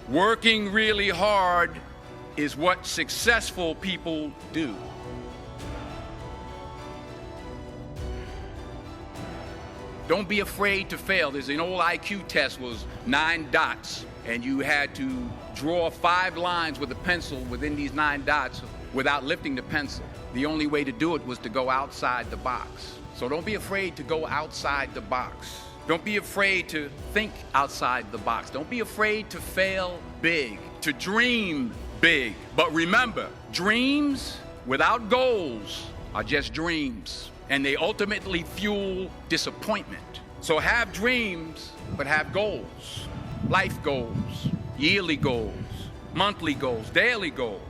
Working really hard is what successful people do. Don't be afraid to fail. There's an old IQ test, was 9 dots, and you had to draw 5 lines with a pencil within these 9 dots without lifting the pencil. The only way to do it was to go outside the box. So don't be afraid to go outside the box. Don't be afraid to think outside the box. Don't be afraid to fail big, to dream big. But remember, dreams without goals are just dreams, and they ultimately fuel disappointment. So have dreams, but have goals. Life goals, yearly goals, monthly goals, daily goals.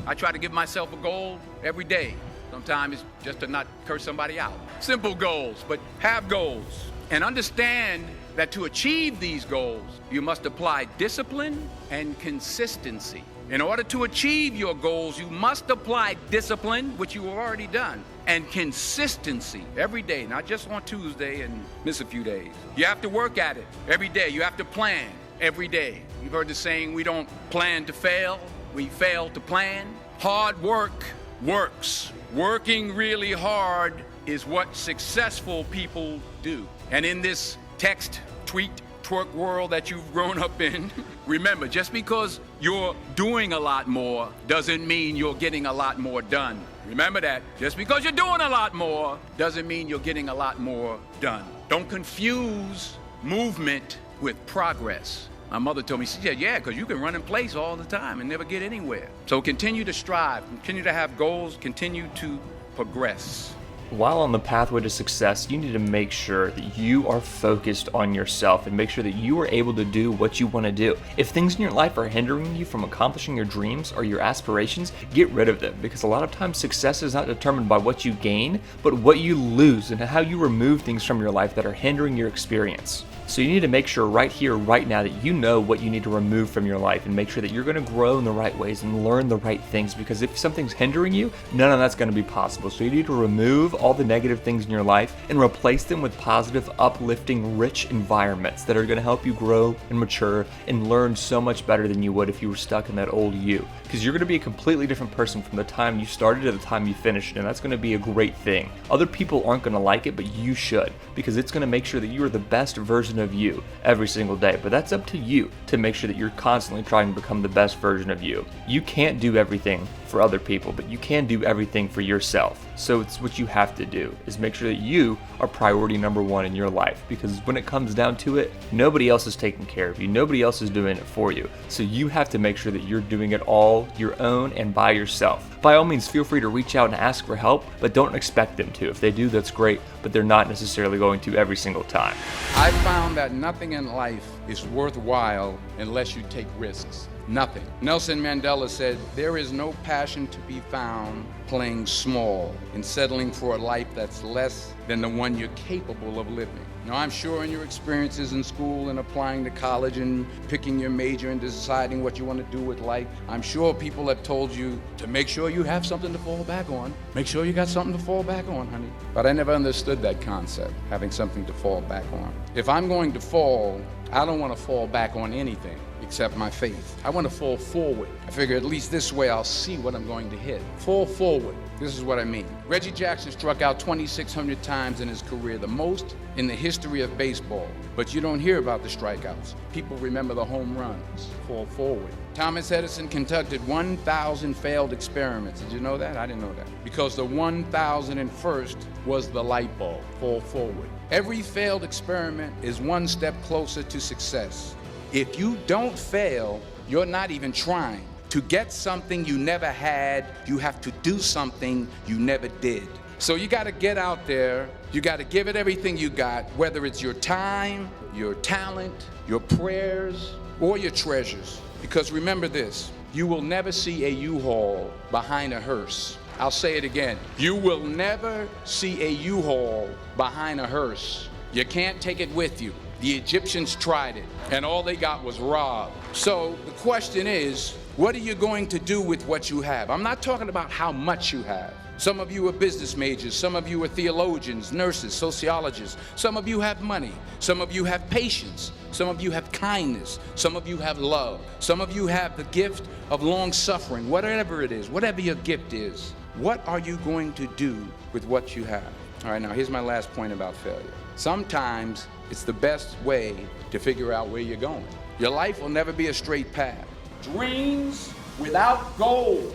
I try to give myself a goal every day. Sometimes it's just to not curse somebody out. Simple goals, but have goals. And understand that to achieve these goals, you must apply discipline and consistency. In order to achieve your goals, you must apply discipline, which you have already done, and consistency every day, not just on Tuesday and miss a few days. You have to work at it every day. You have to plan every day. You've heard the saying, we don't plan to fail, we fail to plan. Hard work works. Working really hard is what successful people do. And in this text, tweet, twerk world that you've grown up in, remember, just because you're doing a lot more doesn't mean you're getting a lot more done. Remember that. Just because you're doing a lot more doesn't mean you're getting a lot more done. Don't confuse movement with progress. My mother told me, she said, yeah, because you can run in place all the time and never get anywhere. So continue to strive, continue to have goals, continue to progress. While on the pathway to success, you need to make sure that you are focused on yourself and make sure that you are able to do what you want to do. If things in your life are hindering you from accomplishing your dreams or your aspirations, get rid of them, because a lot of times success is not determined by what you gain, but what you lose and how you remove things from your life that are hindering your experience. So you need to make sure right here, right now, that you know what you need to remove from your life and make sure that you're going to grow in the right ways and learn the right things, because if something's hindering you, none of that's going to be possible. So you need to remove all the negative things in your life and replace them with positive, uplifting, rich environments that are going to help you grow and mature and learn so much better than you would if you were stuck in that old you. Because you're going to be a completely different person from the time you started to the time you finished, and that's going to be a great thing. Other people aren't going to like it, but you should, because it's going to make sure that you are the best version of you every single day. But that's up to you to make sure that you're constantly trying to become the best version of you. You can't do everything for other people, but you can do everything for yourself. So it's what you have to do, is make sure that you are priority number one in your life, because when it comes down to it, nobody else is taking care of you. Nobody else is doing it for you. So you have to make sure that you're doing it all your own and by yourself. By all means, feel free to reach out and ask for help, but don't expect them to. If they do, that's great, but they're not necessarily going to every single time. I found that nothing in life is worthwhile unless you take risks. Nothing. Nelson Mandela said, there is no passion to be found playing small and settling for a life that's less than the one you're capable of living. Now, I'm sure in your experiences in school and applying to college and picking your major and deciding what you want to do with life, I'm sure people have told you to make sure you have something to fall back on. Make sure you got something to fall back on, honey. But I never understood that concept, having something to fall back on. If I'm going to fall, I don't want to fall back on anything except my faith. I want to fall forward. I figure at least this way I'll see what I'm going to hit. Fall forward. This is what I mean. Reggie Jackson struck out 2,600 times in his career, the most in the history of baseball. But you don't hear about the strikeouts. People remember the home runs. Fall forward. Thomas Edison conducted 1,000 failed experiments. Did you know that? I didn't know that. Because the 1,001st was the light bulb. Fall forward. Every failed experiment is one step closer to success. If you don't fail, you're not even trying. To get something you never had, you have to do something you never did. So you got to get out there. You got to give it everything you got, whether it's your time, your talent, your prayers, or your treasures. Because remember this, you will never see a U-Haul behind a hearse. I'll say it again. You will never see a U-Haul behind a hearse. You can't take it with you. The Egyptians tried it, and all they got was robbed. So the question is, what are you going to do with what you have? I'm not talking about how much you have. Some of you are business majors. Some of you are theologians, nurses, sociologists. Some of you have money. Some of you have patience. Some of you have kindness. Some of you have love. Some of you have the gift of long suffering. Whatever it is, whatever your gift is, what are you going to do with what you have? All right, now here's my last point about failure. Sometimes it's the best way to figure out where you're going. Your life will never be a straight path. Dreams without goals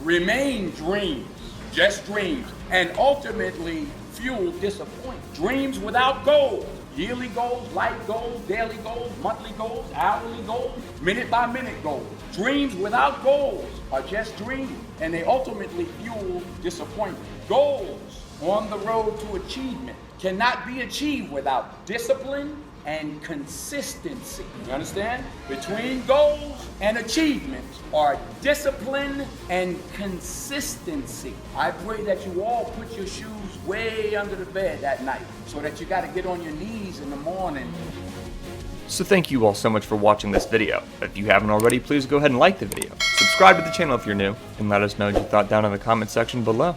remain dreams, just dreams, and ultimately fuel disappointment. Dreams without goals, yearly goals, life goals, daily goals, monthly goals, hourly goals, minute by minute goals. Dreams without goals are just dreams, and they ultimately fuel disappointment. Goals on the road to achievement cannot be achieved without discipline and consistency. You understand? Between goals and achievements are discipline and consistency. I pray that you all put your shoes way under the bed at night so that you got to get on your knees in the morning. So thank you all so much for watching this video. If you haven't already, please go ahead and like the video. Subscribe to the channel if you're new, and let us know what you thought down in the comment section below.